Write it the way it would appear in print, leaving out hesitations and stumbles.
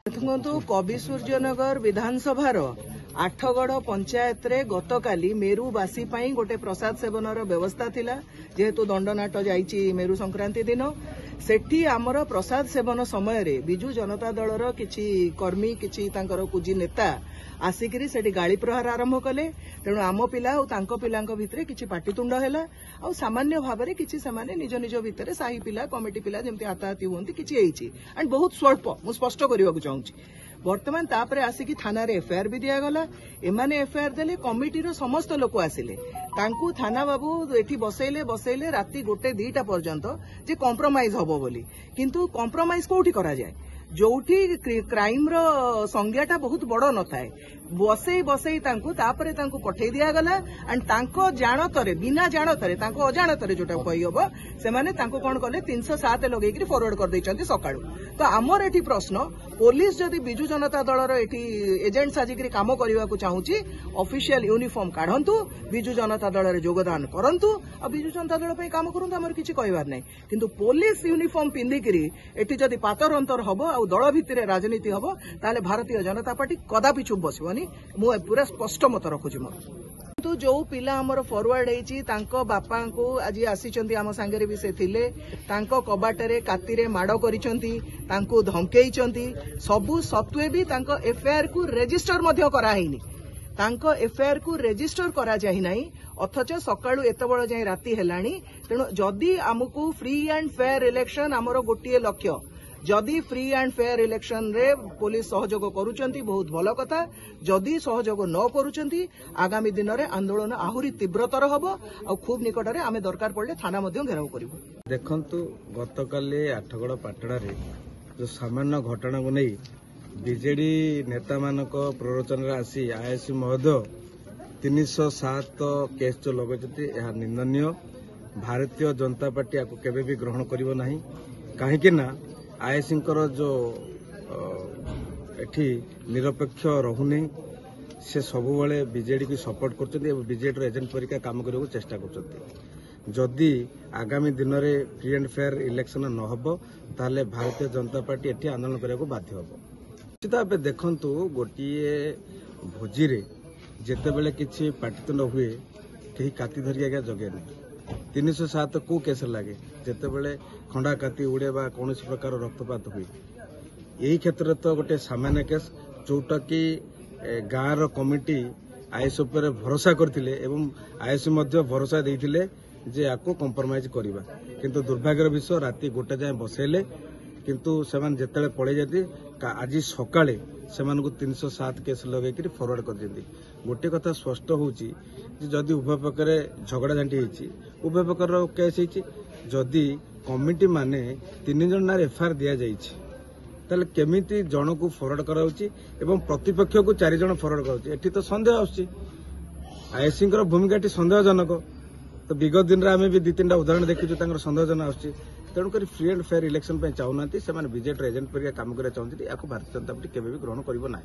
ଦେଖନ୍ତୁ କବି ସୂର୍ଯ୍ୟନଗର ବିଧାନସଭାର ଆଠଗଡ଼ ପଞ୍ଚାୟତରେ ଗତକାଲି ମେରୁବାସୀ ପାଇଁ ଗୋଟେ ପ୍ରସାଦ ସେବନର ବ୍ୟବସ୍ଥା ଥିଲା। ଯେହେତୁ ଦଣ୍ଡନାଟ ଯାଇଛି ମେରୁ ସଂକ୍ରାନ୍ତି ଦିନ, ସେଠି ଆମର ପ୍ରସାଦ ସେବନ ସମୟରେ ବିଜୁ ଜନତା ଦଳର କିଛି କର୍ମୀ କିଛି ତାଙ୍କର କୁଜି ନେତା ଆସିକିରି ସେଠି ଗାଳି ପ୍ରହାର ଆରମ୍ଭ କଲେ। ତେଣୁ ଆମ ପିଲା ଆଉ ତାଙ୍କ ପିଲାଙ୍କ ଭିତରେ କିଛି ପାଟିତୁଣ୍ଡ ହେଲା। ଆଉ ସାମାନ୍ୟ ଭାବରେ କିଛି ସେମାନେ ନିଜ ନିଜ ଭିତରେ ସାହି ପିଲା କମିଟି ପିଲା ଯେମିତି ହାତାହାତି ହୁଅନ୍ତି କିଛି ହେଇଛି। ଆଣ୍ଡ ବହୁତ ସ୍ୱଳ୍ପ, ମୁଁ ସ୍ପଷ୍ଟ କରିବାକୁ ଚାହୁଁଛି। ବର୍ତ୍ତମାନ ତାପରେ ଆସିକି ଥାନାରେ ଏଫଆଇଆର ବି ଦିଆଗଲା। ଏମାନେ ଏଫଆଇଆର ଦେଲେ, କମିଟିର ସମସ୍ତ ଲୋକ ଆସିଲେ। ତାଙ୍କୁ ଥାନା ବାବୁ ଏଠି ବସେଇଲେ ରାତି 1-2ଟା ପର୍ଯ୍ୟନ୍ତ ଯେ କମ୍ପ୍ରମାଇଜ ହବ ବୋଲି। କିନ୍ତୁ କମ୍ପ୍ରମାଇଜ କୋଉଠି କରାଯାଏ? ଯୋଉଠି କ୍ରାଇମର ସଂଜ୍ଞାଟା ବହୁତ ବଡ ନଥାଏ, ବସେଇ ତାପରେ ତାଙ୍କୁ ପଠେଇ ଦିଆଗଲା। ଆଣ୍ଡ ତାଙ୍କ ଜାଣତରେ, ବିନା ଜାଣତରେ, ତାଙ୍କ ଅଜାଣତରେ ଯୋଉଟା କହିହବ, ସେମାନେ ତାଙ୍କୁ କଣ କଲେ 307 ଲଗେଇକି ଫରୱାର୍ଡ କରିଦେଇଛନ୍ତି ସକାଳୁ। ତ ଆମର ଏଠି ପ୍ରଶ୍ନ, ପୋଲିସ ଯଦି ବିଜୁ ଜନତା ଦଳର ଏଠି ଏଜେଣ୍ଟ ସାଜିକିରି କାମ କରିବାକୁ ଚାହୁଁଛି, ଅଫିସିଆଲ ୟୁନିଫର୍ମ କାଢନ୍ତୁ, ବିଜୁ ଜନତା ଦଳରେ ଯୋଗଦାନ କରନ୍ତୁ, ଆଉ ବିଜୁ ଜନତା ଦଳ ପାଇଁ କାମ କରନ୍ତୁ, ଆମର କିଛି କହିବାର ନାହିଁ। କିନ୍ତୁ ପୋଲିସ ୟୁନିଫର୍ମ ପିନ୍ଧିକିରି ଏଠି ଯଦି ପାତର ଅନ୍ତର ହବ ଆଉ ଦଳ ଭିତରେ ରାଜନୀତି ହବ, ତାହେଲେ ଭାରତୀୟ ଜନତା ପାର୍ଟି କଦାପି ଚୁପ୍ ବସିବନି। ମୁଁ ପୁରା ସ୍ପଷ୍ଟ ମତ ରଖୁଛି ମୋର। କିନ୍ତୁ ଯୋଉ ପିଲା ଆମର ଫରୱାର୍ଡ ହେଇଛି, ତାଙ୍କ ବାପାଙ୍କୁ ଆଜି ଆସିଛନ୍ତି, ଆମ ସାଙ୍ଗରେ ବି ସେ ଥିଲେ, ତାଙ୍କ କବାଟରେ କାତିରେ ମାଡ଼ କରିଛନ୍ତି, ତାଙ୍କୁ ଧମକେଇଛନ୍ତି। ସବୁ ସତ୍ତ୍ୱେ ବି ତାଙ୍କ ଏଫଆଇଆର କୁ ରେଜିଷ୍ଟର ମଧ୍ୟ କରାହେଇନି। ତାଙ୍କ ଏଫଆଇଆର କୁ ରେଜିଷ୍ଟର କରାଯାଇ ନାହିଁ, ଅଥଚ ସକାଳୁ ଏତେବେଳ ଯାଏ ରାତି ହେଲାଣି। ତେଣୁ ଯଦି ଆମକୁ ଫ୍ରି ଆଣ୍ଡ ଫେୟାର ଇଲେକ୍ସନ, ଆମର ଗୋଟିଏ ଲକ୍ଷ୍ୟ, ଯଦି ଫ୍ରି ଆଣ୍ଡ ଫେୟାର ଇଲେକ୍ସନ ରେ पुलिस सहयोग करुचंती बहुत भल कथा। जदि सहयोग न करुचंती, आगामी दिन में आंदोलन आहुरी तीव्रतर हब आ खूब निकट में आम दरकार पड़े थाना घेराव करूँ। देखंतु गतकाली आठगड़ पाटणा रे जो सामान्य घटना को नहीं बीजेडी नेता मानक प्ररोचन आसी आईएससी महोदय 307 केस जो लगे यह निंदनीय। भारतीय जनता पार्टी आपको केबे भी ग्रहण करिवो नाही। काहेकि ना आईएससी जो एठी निरपेक्ष रहुनी, से सबुबले बीजेडी को सपोर्ट करछन्ती एवं बीजेडी एजेंट परिका काम करने को चेष्टा करछन्ती। जदि आगामी दिन में फ्री एंड फेयर इलेक्शन न हबो ताले भारतीय जनता पार्टी एठी आंदोलन करने को बाध्य हबो। निश्चित भाव देखंतु गोटिए भोजी रे जेते बेले किछि पाटितुंड हुए कहीं काती धरी आगे जगे नहीं। 307 को केस लगे जेते बेले खंडा काती उड़े बा कौन प्रकार रक्तपात हुए। यही क्षेत्र तो गोटे सामान्य केस जोटा कि गाँव कमिटी आईएस उपर भरोसा करथिले एवं आईएस मध्य भरोसा देइथिले जे आको कंप्रोमाइज करिबा। किंतु दुर्भाग्यर विषय राति 1 जाए बसैले, किंतु सेमान जेतेले पड़े जाती आज सकाळे सेमान को 307 केस लगे फरवर्ड कर दियंती। गोटे कथा स्पष्ट होउची जदि उभय प्रकार झगड़ा झांटी होती, उभय प्रकार केस होती, जदि कमिटी माने 3 जन नार एफआईआर दिया जाइछि ताले केमिति जन को फरवर्ड कराउछि एवं प्रतिपक्ष को 4 जन फरवर्ड कराउछि। एठी तो संदेह आउछि। आईएससी भूमिका संदेहजनक। तो विगत दिन में आम भी 2-3टा उदाहरण देखीचु संदेहजनक आउछि। तेणुकर फ्री एंड फेयर इलेक्शन चाहूना से बीजेडी एजेंट पर काम करना चाहते, या भारतीय जनता पार्टी केबे भी ग्रहण करिवो नाही।